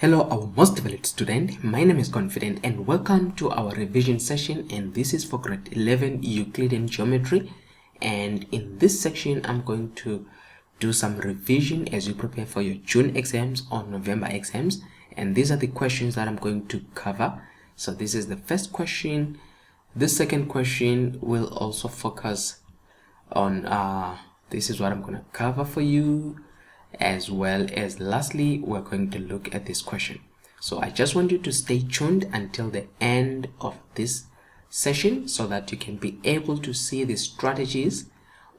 Hello our most valued student, my name is Confident and welcome to our revision session, and this is for grade 11 Euclidean Geometry. And in this section I'm going to do some revision as you prepare for your June exams or November exams, and these are the questions that I'm going to cover. So this is the first question. This second question will also focus on this is what I'm going to cover for you, as well as lastly we're going to look at this question. So I just want you to stay tuned until the end of this session so that you can be able to see the strategies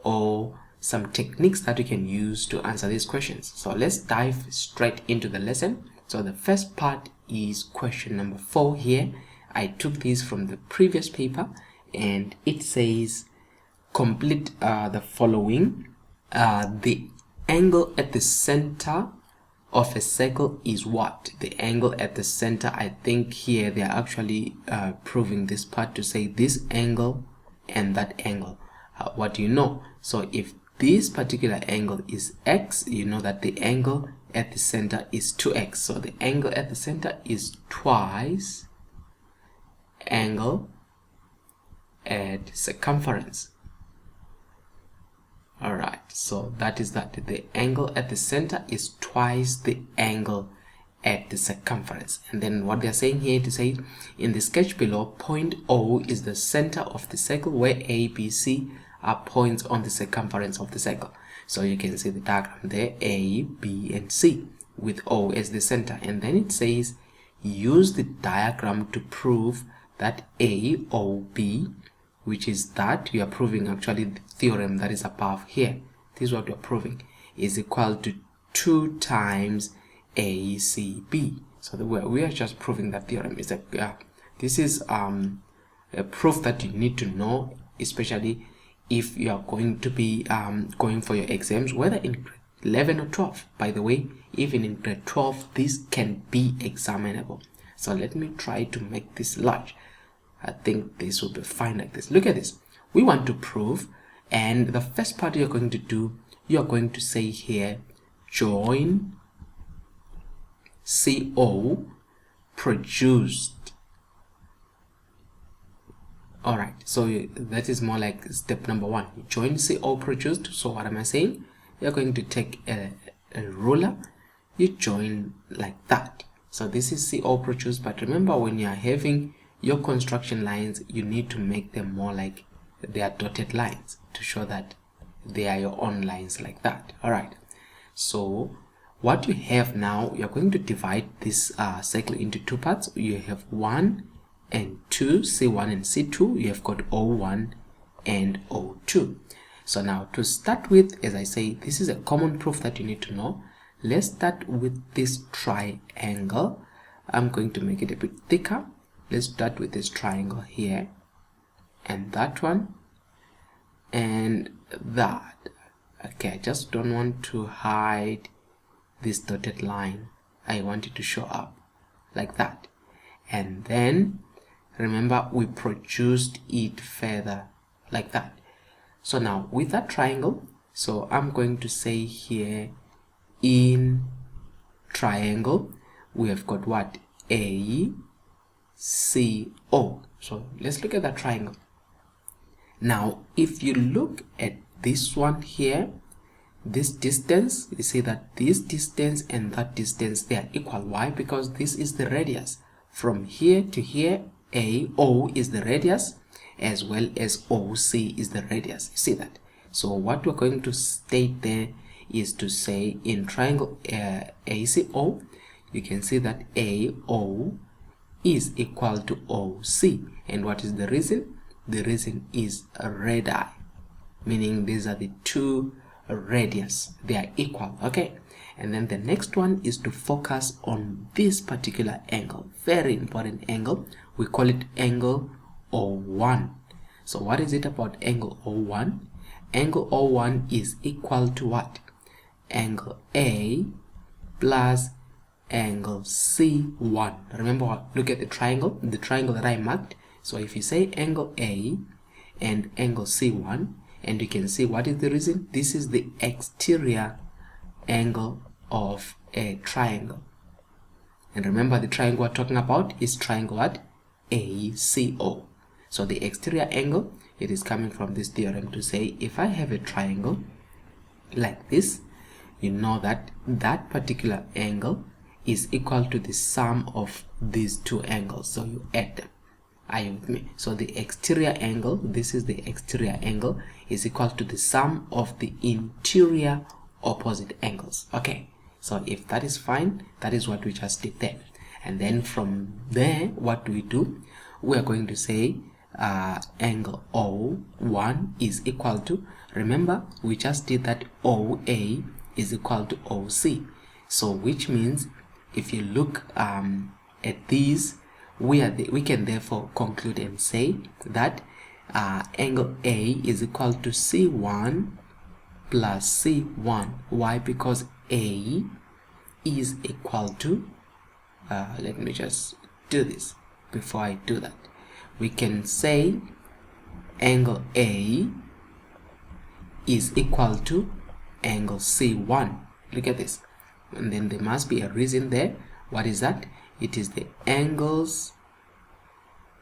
or some techniques that you can use to answer these questions. So let's dive straight into the lesson. So the first part is question number 4 here. I took this from the previous paper and it says complete the following. The angle at the center of a circle is what? The angle at the center, I think here they are actually proving this part to say this angle and that angle. What do you know? So if this particular angle is x, you know that the angle at the center is 2x. So the angle at the center is twice angle at circumference. Alright, so that is that. The angle at the center is twice the angle at the circumference. And then what they're saying here to say, in the sketch below, point O is the center of the circle where A, B, C are points on the circumference of the circle. So you can see the diagram there, A, B, and C, with O as the center. And then it says, use the diagram to prove that AOB, which is that we are proving actually the theorem that is above here. This is what we are proving, is equal to 2 times ACB. So we are just proving that theorem. Is that this is a proof that you need to know, especially if you are going to be going for your exams, whether in grade 11 or 12. By the way, even in grade 12, this can be examinable. So let me try to make this large. I think this will be fine like this. Look at this. We want to prove, and the first part you're going to do, you're going to say here, join CO produced. Alright, so that is more like step number 1. Join CO produced. So what am I saying? You're going to take a ruler, you join like that. So this is CO produced, but remember when you are having your construction lines, you need to make them more like they are dotted lines to show that they are your own lines like that. All right, so what you have now, you're going to divide this circle into 2 parts. You have 1 and 2, C1 and C2. You have got O1 and O2. So now to start with, as I say, this is a common proof that you need to know. Let's start with this triangle. I'm going to make it a bit thicker. Let's start with this triangle here, and that one, and that. Okay, I just don't want to hide this dotted line. I want it to show up like that. And then remember we produced it further like that. So now with that triangle, so I'm going to say here, in triangle we have got what? A, C, O. So let's look at that triangle. Now if you look at this one here, this distance, you see that this distance and that distance, they are equal. Why? Because this is the radius. From here to here, AO is the radius, as well as OC is the radius. You see that? So what we're going to state there is to say, in triangle ACO, you can see that AO is equal to OC. And what is the reason? The reason is a radii, meaning these are the 2 radius, they are equal. Okay, and then the next one is to focus on this particular angle, very important angle. We call it angle O1. So what is it about angle O1? Angle O1 is equal to what? Angle A plus angle C1. Remember what? Look at the triangle that I marked. So if you say angle A and angle C1, and you can see what is the reason? This is the exterior angle of a triangle. And remember, the triangle we're talking about is triangle what? ACO. So the exterior angle, it is coming from this theorem to say, if I have a triangle like this, you know that that particular angle is equal to the sum of these two angles. So you add them. Are you with me? So the exterior angle, this is the exterior angle, is equal to the sum of the interior opposite angles. Okay, so if that is fine, that is what we just did there. And then from there, what do? We are going to say angle O1 is equal to, remember we just did that OA is equal to OC. So which means if you look at these, we can therefore conclude and say that angle A is equal to C1 plus C1. Why? Because A is equal to, let me just do this before I do that. We can say angle A is equal to angle C1. Look at this. And then there must be a reason there. What is that? It is the angles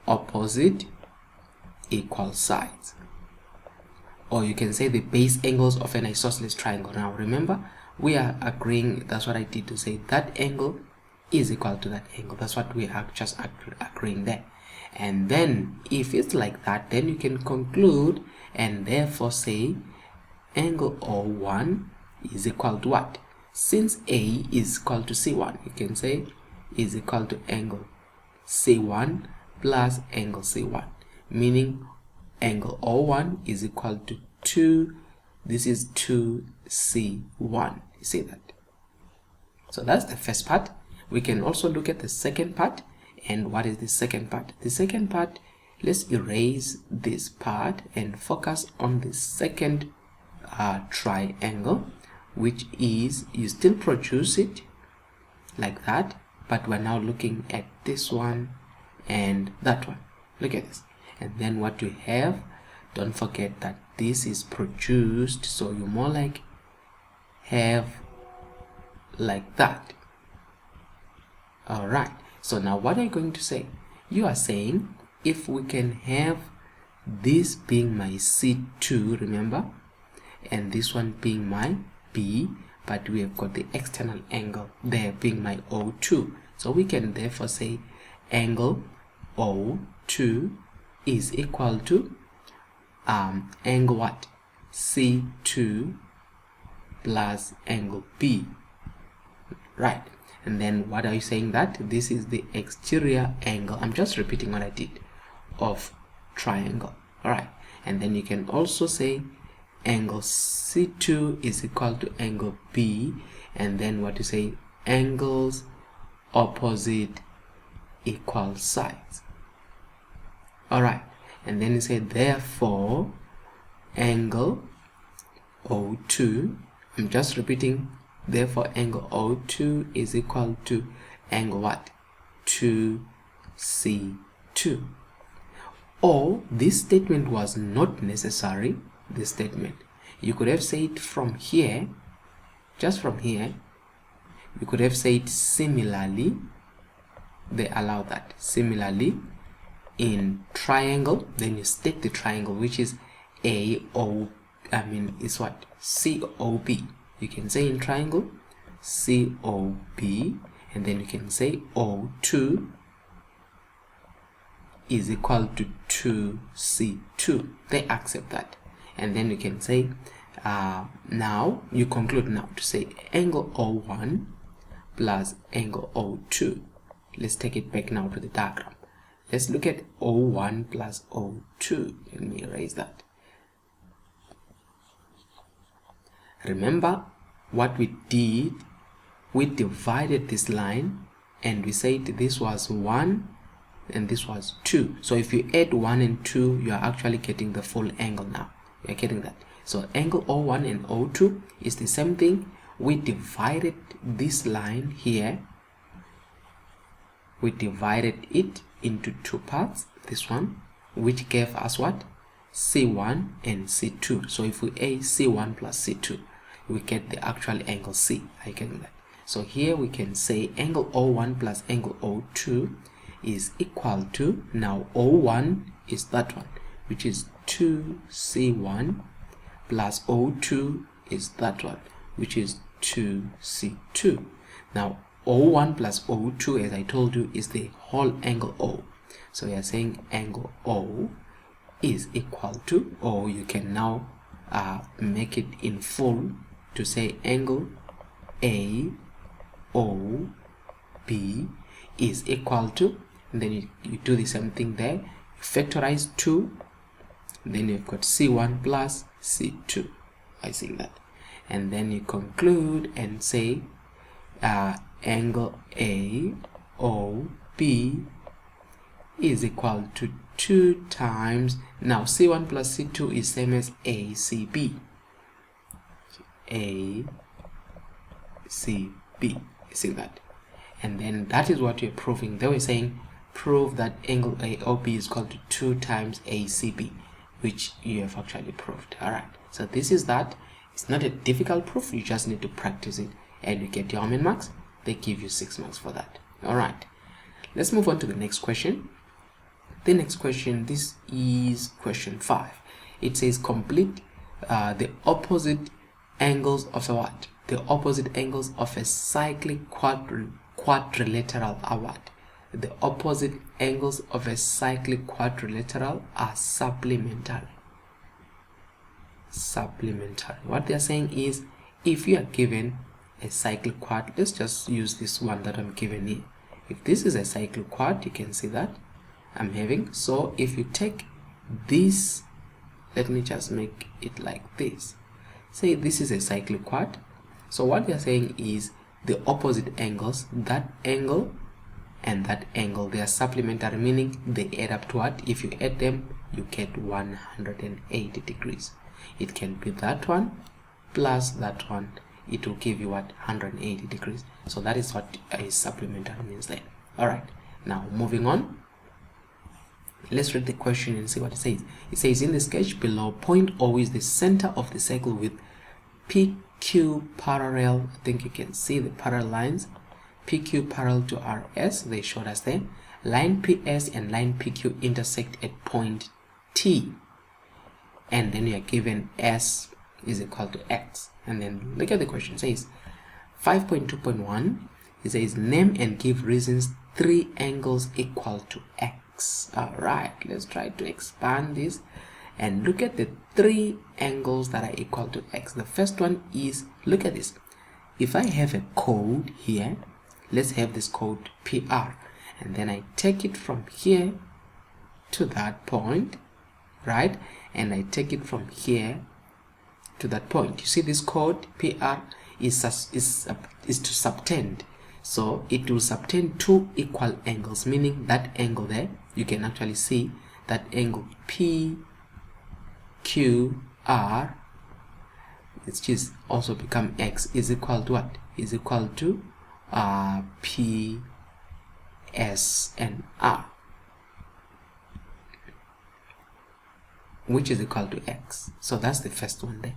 opposite equal sides. Or you can say the base angles of an isosceles triangle. Now remember, we are agreeing, that's what I did to say that angle is equal to that angle. That's what we are just agreeing there. And then if it's like that, then you can conclude and therefore say angle O1 is equal to what? Since A is equal to C1, you can say is equal to angle C1 plus angle C1, meaning angle O1 is equal to 2, this is 2C1. You see that? So that's the first part. We can also look at the second part. And what is the second part? The second part, let's erase this part and focus on the second triangle, which is, you still produce it like that, but we're now looking at this one and that one. Look at this. And then what you have, don't forget that this is produced, so you more like have like that. All right. So now what are you going to say? You are saying if we can have this being my C2, remember, and this one being my B, but we have got the external angle there being my O2. So we can therefore say angle O2 is equal to angle what? C2 plus angle B. Right. And then what are you saying? That this is the exterior angle, I'm just repeating what I did, of triangle. All right. And then you can also say angle C2 is equal to angle B, and then what you say, angles opposite equal sides. All right. And then you say therefore angle O2, I'm just repeating, therefore angle O2 is equal to angle what? 2C2. Or this statement was not necessary. This statement, you could have said from here, just from here, you could have said similarly. They allow that. Similarly, in triangle, then you state the triangle, which is is what? COB. You can say in triangle COB, and then you can say O2 is equal to 2C2. They accept that. And then you can say now you conclude now to say angle O1 plus angle O2. Let's take it back now to the diagram. Let's look at O1 plus O2. Let me erase that. Remember what we did? We divided this line and we said this was 1 and this was 2. So if you add 1 and 2, you are actually getting the full angle now. You're getting that. So angle O1 and O2 is the same thing. We divided this line here. We divided it into two parts. This one, which gave us what? C1 and C2. So if we add C1 plus C2, we get the actual angle C. Are you getting that? So here we can say angle O1 plus angle O2 is equal to, now O1 is that one, which is 2C1, plus O2 is that one, which is 2C2. Now O1 plus O2, as I told you, is the whole angle O. So we are saying angle O is equal to, or you can now make it in full to say angle AOB is equal to, and then you do the same thing there, you factorize 2, then you've got C1 plus C2, I see that, and then you conclude and say angle AOB is equal to 2 times, now C1 plus C2 is same as ACB. ACB, you see that, and then that is what you're proving. They were saying prove that angle AOB is equal to 2 times ACB, which you have actually proved. Alright, so this is that. It's not a difficult proof, you just need to practice it and you get your how many marks? They give you 6 marks for that. Alright, let's move on to the next question. The next question, this is question 5. It says complete the opposite angles of a what? The opposite angles of a cyclic quadrilateral are what? The opposite angles of a cyclic quadrilateral are supplementary. Supplementary. What they are saying is, if you are given a cyclic quad, let's just use this one that I'm given here. If this is a cyclic quad, you can see that I'm having. So if you take this, let me just make it like this. Say this is a cyclic quad. So what they are saying is the opposite angles, that angle and that angle, they are supplementary, meaning they add up to what? If you add them, you get 180 degrees. It can be that one plus that one, it will give you what? 180 degrees. So that is what a supplementary means there. Alright, now moving on, let's read the question and see what it says. It says, in the sketch below, point O is the center of the circle with PQ parallel, I think you can see the parallel lines, PQ parallel to RS, they showed us there. Line PS and line PQ intersect at point T, and then you are given S is equal to X. And then look at the question. It says 5.2.1, it says name and give reasons 3 angles equal to X. Alright, let's try to expand this and look at the 3 angles that are equal to X. The first one is, look at this, if I have a chord here, let's have this chord PR, and then I take it from here to that point, right, and I take it from here to that point. You see this chord PR is to subtend, so it will subtend 2 equal angles, meaning that angle there, you can actually see that angle PQR, which is also become X, is equal to what? Is equal to P, S and R, which is equal to X. So that's the first one there.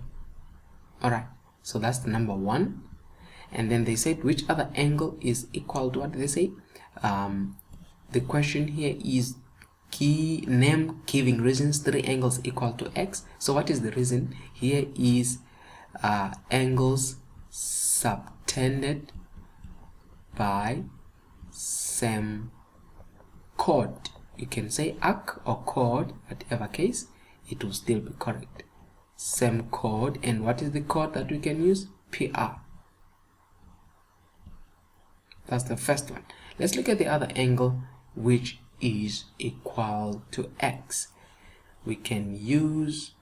Alright, so that's the number 1. And then they said which other angle is equal to what? They say the question here is name giving reasons 3 angles equal to X. So what is the reason? Here is angles subtended by same chord. You can say arc or chord, whatever case, it will still be correct. Same chord. And what is the chord that we can use? PR. That's the first one. Let's look at the other angle, which is equal to X. We can use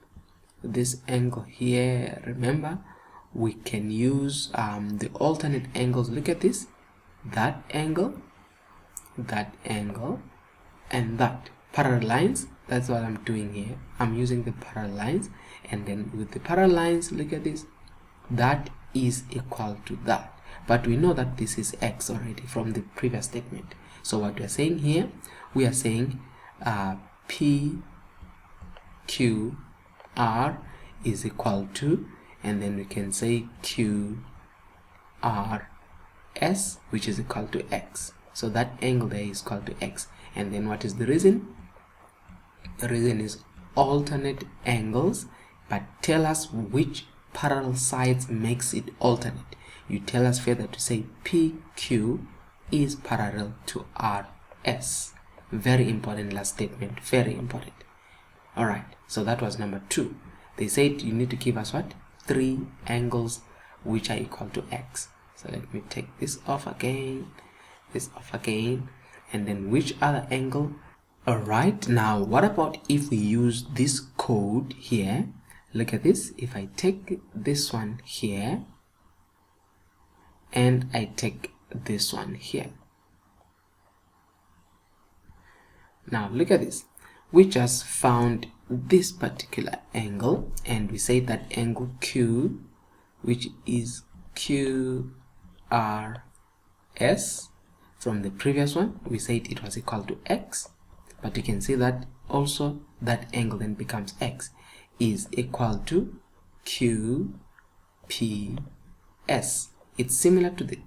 this angle here. Remember, we can use the alternate angles. Look at this, that angle, and that parallel lines. That's what I'm doing here. I'm using the parallel lines, and then with the parallel lines, look at this, that is equal to that. But we know that this is X already from the previous statement. So what we are saying here, we are saying PQR is equal to, and then we can say QR S, which is equal to X. So that angle there is equal to X. And then what is the reason? The reason is alternate angles, but tell us which parallel sides makes it alternate. You tell us further to say PQ is parallel to RS. Very important last statement, very important. Alright, so that was number 2. They said you need to give us what? 3 angles which are equal to X. So let me take this off again, and then which other angle? Alright, now what about if we use this code here? Look at this. If I take this one here and I take this one here. Now look at this. We just found this particular angle and we say that angle Q, which is QRS, from the previous one we said it was equal to X, but you can see that also that angle then becomes X, is equal to QPS. It's similar to the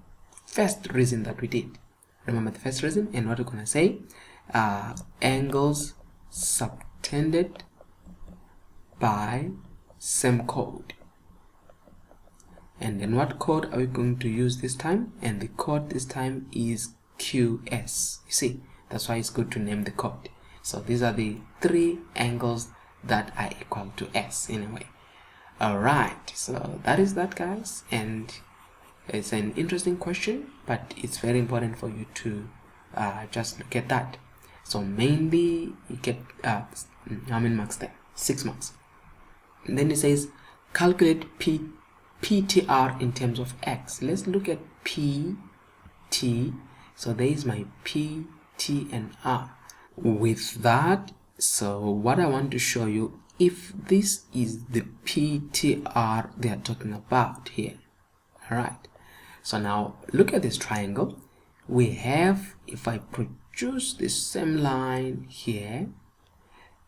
first reason that we did. Remember the first reason, and what we're gonna say, angles subtended by same code. And then what code are we going to use this time? And the code this time is QS. You see, that's why it's good to name the code. So these are the 3 angles that are equal to S in a way. Alright, so that is that, guys, and it's an interesting question, but it's very important for you to just look at that. So mainly you get how many marks there? 6 marks. And then it says calculate PTR in terms of X. Let's look at PT. So there is my P, T and R. With that, so what I want to show you, if this is the PTR they are talking about here. Alright, so now look at this triangle. We have, if I produce the same line here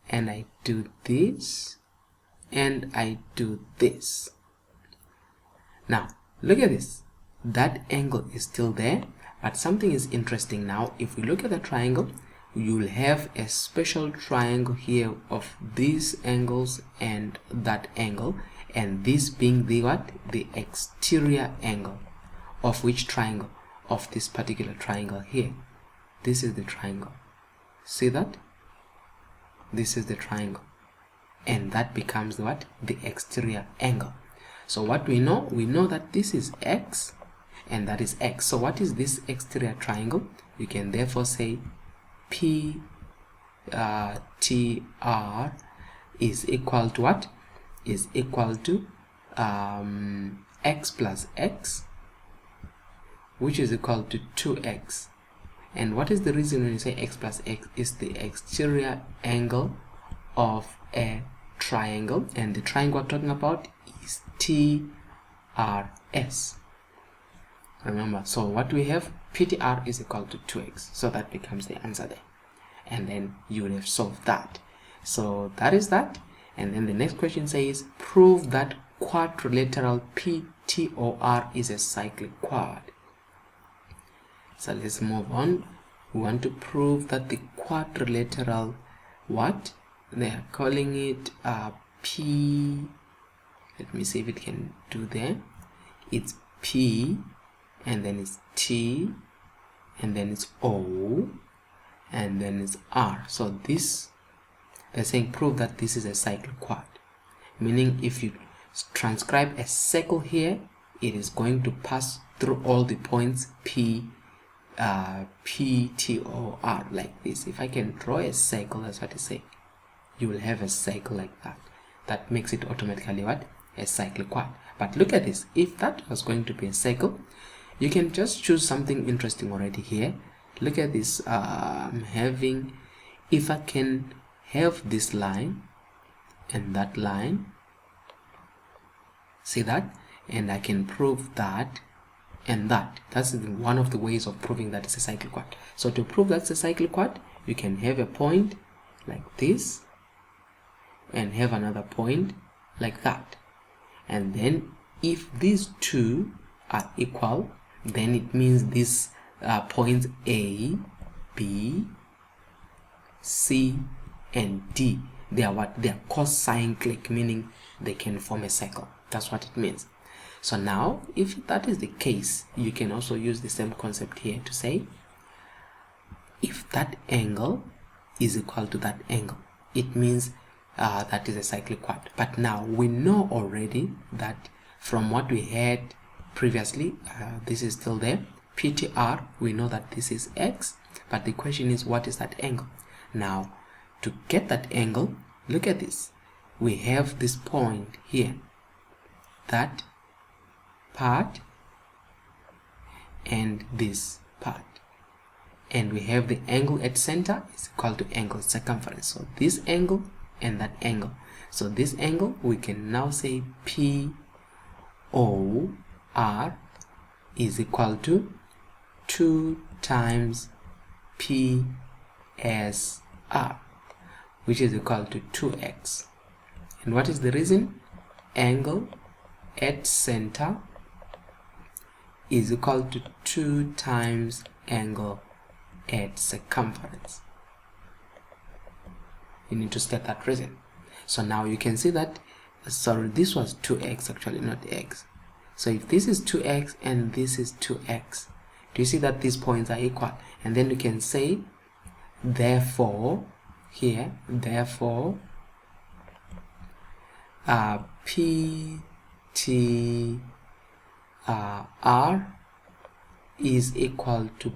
and I do this and I do this, now look at this, that angle is still there, but something is interesting. Now if we look at the triangle, you will have a special triangle here of these angles and that angle, and this being the what? The exterior angle of which triangle? Of this particular triangle here. This is the triangle. See that? This is the triangle, and that becomes the what? The exterior angle. So what we know? We know that this is X and that is X. So what is this exterior triangle? You can therefore say PTR is equal to what? Is equal to X plus X, which is equal to 2X. And what is the reason when you say X plus X? Is the exterior angle of a triangle, and the triangle we're talking about is TRS. Remember, so what we have, PTR is equal to 2X, so that becomes the answer there, and then you would have solved that. So that is that. And then the next question says prove that quadrilateral PTOR is a cyclic quad. So let's move on. We want to prove that the quadrilateral, what they are calling it, P, let me see if it can do there. It's P, and then it's T, and then it's O, and then it's R. So this, they're saying prove that this is a cyclic quad, meaning if you transcribe a circle here, it is going to pass through all the points P, T, O, R, like this. If I can draw a circle, that's what I say, you will have a cycle like that. That makes it automatically what? A cyclic quad. But look at this, if that was going to be a cycle, you can just choose something interesting already here. Look at this, having, if I can have this line and that line, see that, and I can prove that and that. That's one of the ways of proving that it's a cyclic quad. So to prove that's a cyclic quad, you can have a point like this and have another point like that, and then if these two are equal, then it means these points A, B, C, and D, they are what? They are cocyclic, meaning they can form a cycle. That's what it means. So now, if that is the case, you can also use the same concept here to say, if that angle is equal to that angle, it means that is a cyclic quad. But now we know already that from what we had previously, this is still there, PTR, we know that this is X, but the question is, what is that angle? Now, to get that angle, look at this. We have this point here, that part, and this part. And we have the angle at center is equal to angle circumference. So this angle and that angle. So this angle, we can now say POR is equal to 2 times PSR, which is equal to 2x. And what is the reason? Angle at center is equal to 2 times angle at circumference. You need to state that reason. So now you can see that, sorry, this was 2x actually, not x. So if this is 2x and this is 2x, do you see that these points are equal? And then you can say, therefore, here, therefore, PTR is equal to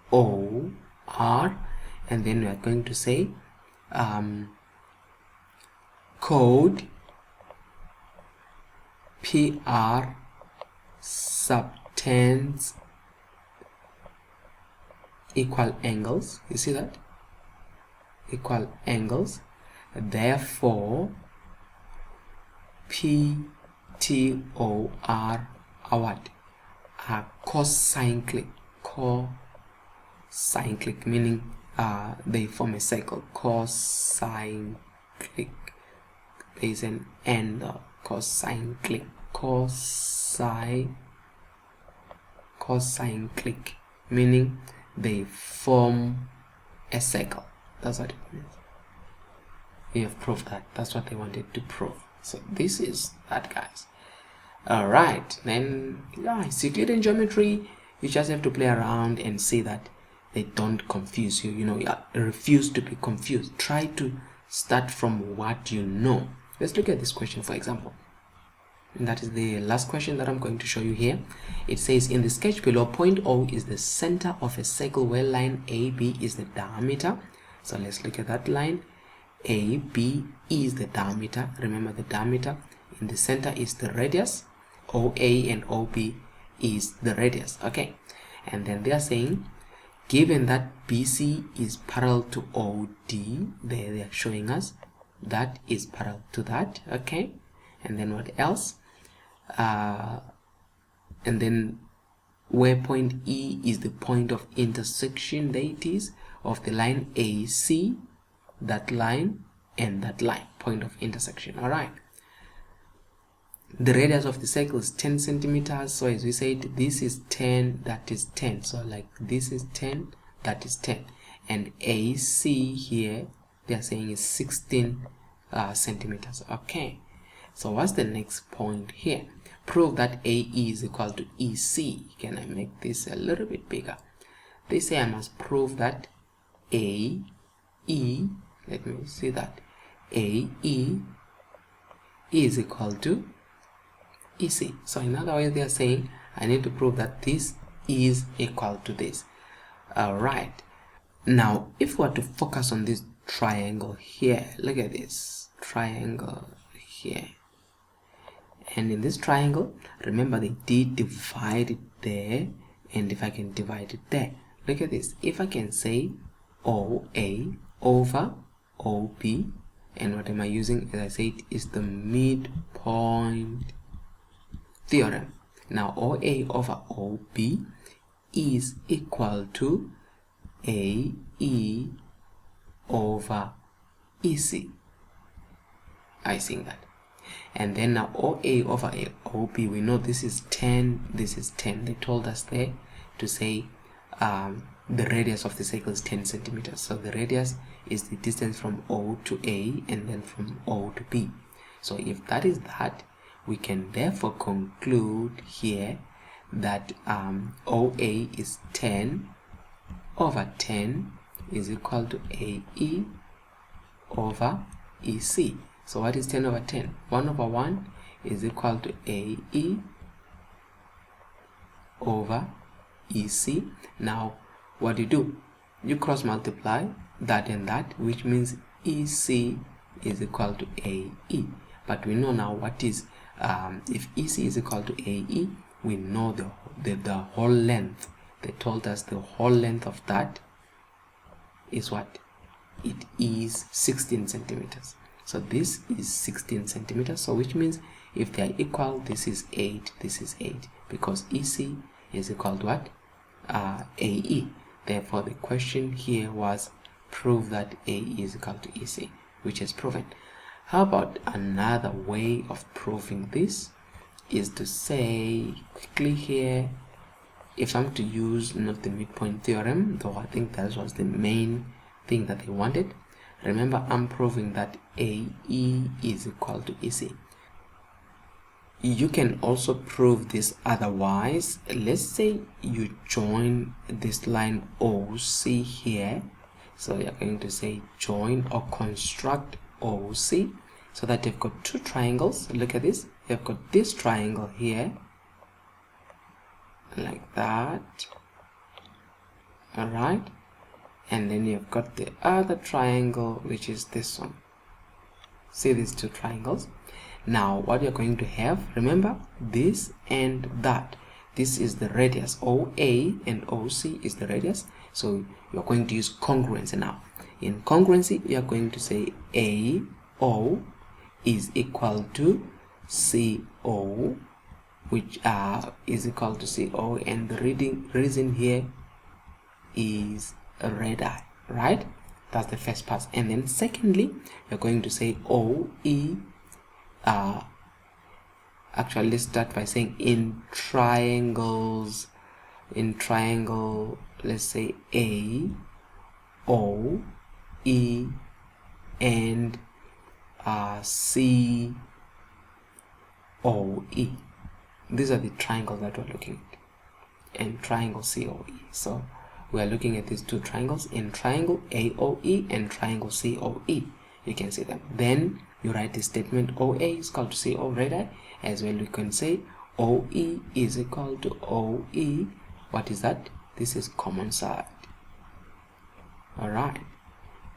POR, and then we are going to say code PR subtends equal angles. You see that? Equal angles. Therefore, PTOR are what? Are cocyclic. Cocyclic meaning they form a cycle. Cocyclic. There is an end. Cocyclic. Cocyclic meaning they form a cycle. That's what it means. We have proved that. That's what they wanted to prove. So this is that, guys. Alright, then it's Euclidean geometry. You just have to play around and see that they don't confuse you. You know, refuse to be confused. Try to start from what you know. Let's look at this question, for example. And that is the last question that I'm going to show you here. It says, in the sketch below, point O is the center of a circle where line AB is the diameter. So let's look at that line. AB is the diameter. Remember, the diameter in the center is the radius. OA and OB is the radius. Okay, and then they are saying, given that BC is parallel to OD, they are showing us that is parallel to that. Okay, and then what else? And then where point E is the point of intersection, that is, of the line AC, that line and that line, point of intersection. All right, the radius of the circle is 10 centimeters. So as we said, this is 10, that is 10. So like this is 10, that is 10. And AC here, they are saying is 16 centimeters. Okay, so what's the next point here? Prove that AE is equal to EC. Can I make this a little bit bigger? They say I must prove that AE, let me see that, AE is equal to EC. So in other words, they are saying I need to prove that this is equal to this. Alright, now if we were to focus on this triangle here, look at this triangle here, and in this triangle, remember they did divide it there, and if I can divide it there, look at this. If I can say OA over OB, and what am I using? As I said, is the midpoint theorem. Now OA over OB is equal to AE over EC. I think that. And then now OA over OB, we know this is 10, this is 10. They told us there to say the radius of the circle is 10 centimeters. So the radius is the distance from O to A and then from O to B. So if that is that, we can therefore conclude here that OA is 10 over 10 is equal to AE over EC. So what is 10 over 10? 1 over 1 is equal to AE over EC. Now what do? You cross multiply that and that, which means EC is equal to AE. But we know now what is if EC is equal to AE, we know the whole length. They told us the whole length of that is what? It is 16 centimeters. So this is 16 centimeters. So which means if they are equal, this is 8, this is 8, because EC is equal to what? AE. Therefore the question here was prove that AE is equal to EC, which is proven. How about another way of proving this is to say quickly here, if I'm to use not the midpoint theorem, though I think that was the main thing that they wanted. Remember, I'm proving that AE is equal to EC. You can also prove this otherwise. Let's say you join this line OC here. So you're going to say join or construct OC, so that you've got two triangles. Look at this. You've got this triangle here, like that. Alright. And then you've got the other triangle, which is this one. See these two triangles? Now what you're going to have, remember, this and that. This is the radius. OA and OC is the radius. So you're going to use congruency now. In congruency, you're going to say AO is equal to CO, which is equal to CO, and the reason here is radii, right? That's the first part. And then secondly, you're going to say OE. Actually, let's start by saying in triangle, let's say A, O, E, and C, O, E. These are the triangles that we're looking at, and triangle COE. So we are looking at these two triangles in triangle AOE and triangle COE. You can see them. Then you write the statement OA is equal to CO radii. As well, you can say OE is equal to OE. What is that? This is common side. Alright.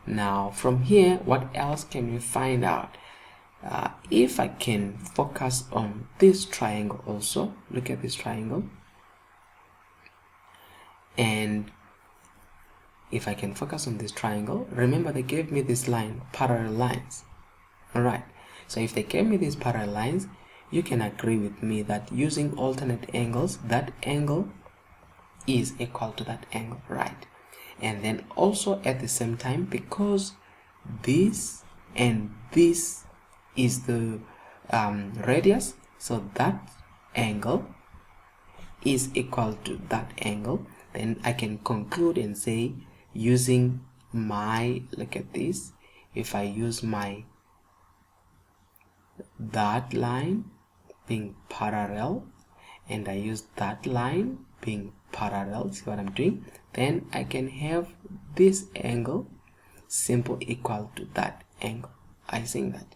Now from here, what else can we find out? If I can focus on this triangle also, look at this triangle, and if I can focus on this triangle, remember they gave me this line, parallel lines. Alright, so if they gave me these parallel lines, you can agree with me that using alternate angles, that angle is equal to that angle, right? And then also at the same time, because this and this is the radius, so that angle is equal to that angle, then I can conclude and say, using my, look at this, if I use my that line being parallel and I use that line being parallel, see what I'm doing, then I can have this angle simple equal to that angle. I think that.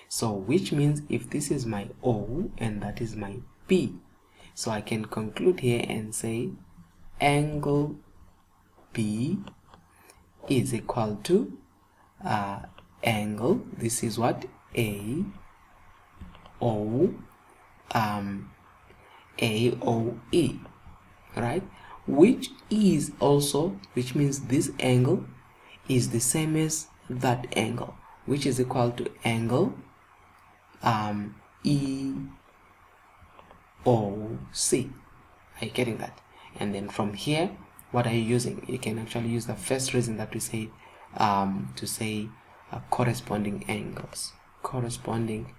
So which means if this is my O and that is my B, so I can conclude here and say angle B is equal to angle, this is what, A O AOE, right? Which is also, which means this angle is the same as that angle, which is equal to angle EOC. Are you getting that? And then from here, what are you using? You can actually use the first reason that we say to say corresponding angles, corresponding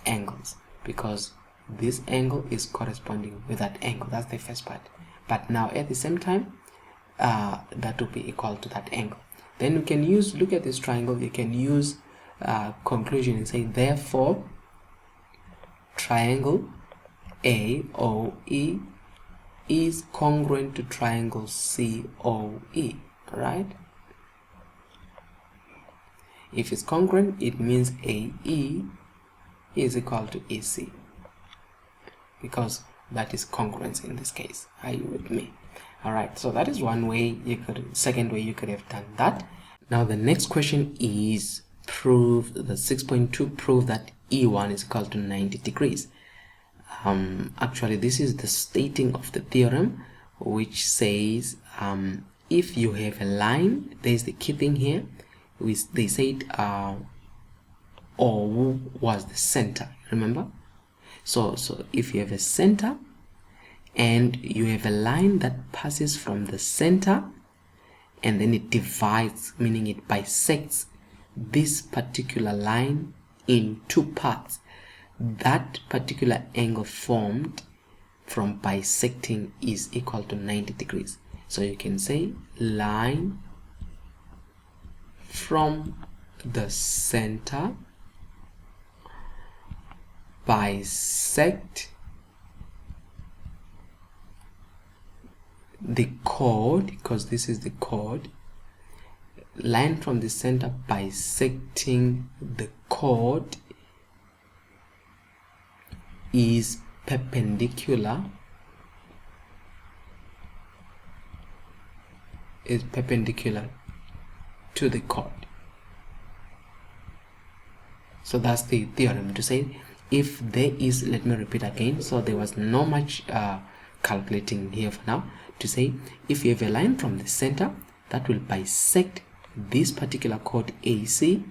angles, because this angle is corresponding with that angle. That's the first part. But now at the same time, that will be equal to that angle. Then you can use, look at this triangle, you can use conclusion and say, therefore triangle AOE is congruent to triangle COE, right? If it's congruent, it means AE is equal to EC, because that is congruence in this case. Are you with me? All right, so that is one way you could, second way you could have done that. Now the next question is prove the 6.2, prove that E1 is equal to 90 degrees. Actually, this is the stating of the theorem, which says if you have a line, there's the key thing here, they said O was the center, remember? So if you have a center and you have a line that passes from the center and then it divides, meaning it bisects this particular line in two parts, that particular angle formed from bisecting is equal to 90 degrees. So you can say line from the center bisect the chord, because this is the chord, line from the center bisecting the chord is perpendicular to the chord. So that's the theorem to say if there is, let me repeat again, so there was no much calculating here for now, to say if you have a line from the center that will bisect this particular chord AC,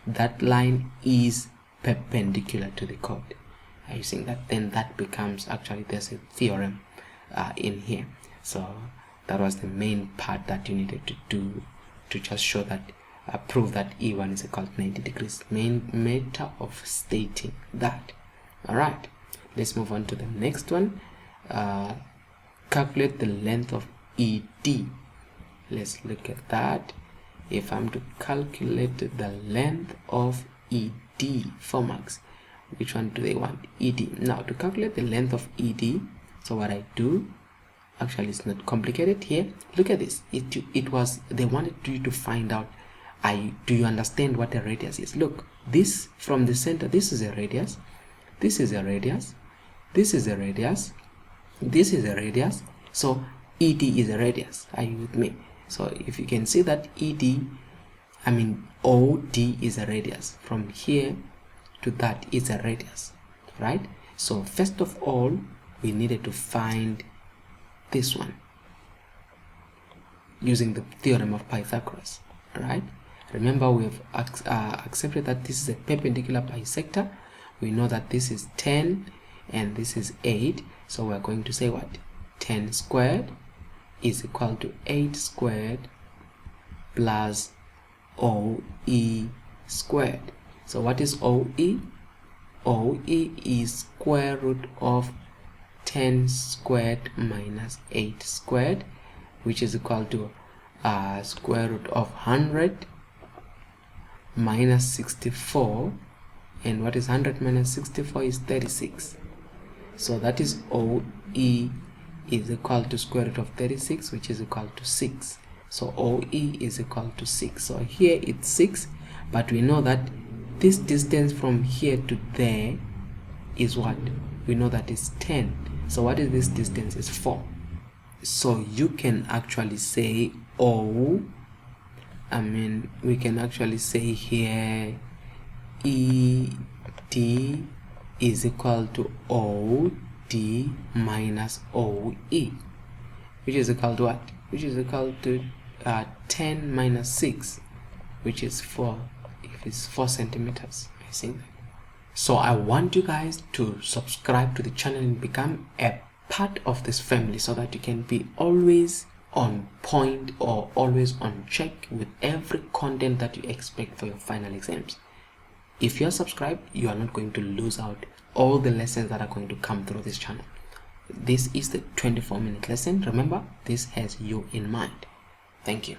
that line is perpendicular to the chord. Are you seeing that? Then that becomes, actually there's a theorem in here. So that was the main part that you needed to do to just show that, prove that E1 is equal to 90 degrees. Main matter of stating that. All right, let's move on to the next one. Calculate the length of ED. Let's look at that. If I'm to calculate the length of ED for marks, which one do they want? ED. Now to calculate the length of ED, so what I do, actually it's not complicated here. Look at this. It was, they wanted you to find out, do you understand what a radius is? Look, this from the center, this is a radius, this is a radius, this is a radius, this is a radius. So ED is a radius. Are you with me? So if you can see that OD is a radius. From here to that is a radius, right? So first of all, we needed to find this one using the theorem of Pythagoras, right? Remember, we have accepted that this is a perpendicular bisector. We know that this is 10 and this is 8. So we're going to say what? 10 squared is equal to 8 squared plus OE squared. So what is OE? OE is square root of 10 squared minus 8 squared, which is equal to square root of 100 minus 64. And what is 100 minus 64 is 36. So that is OE is equal to square root of 36, which is equal to 6. So OE is equal to 6. So here it's 6, but we know that this distance from here to there is what? We know that it's 10. So what is this distance? Is 4. So you can actually say we can actually say here ED is equal to OD minus OE, which is equal to what? Which is equal to 10 minus 6, which is 4. If it's 4 centimeters, I think. So I want you guys to subscribe to the channel and become a part of this family, so that you can be always on point or always on check with every content that you expect for your final exams. if you are subscribed, you are not going to lose out all the lessons that are going to come through this channel. This is the 24-minute lesson. Remember, this has you in mind. Thank you.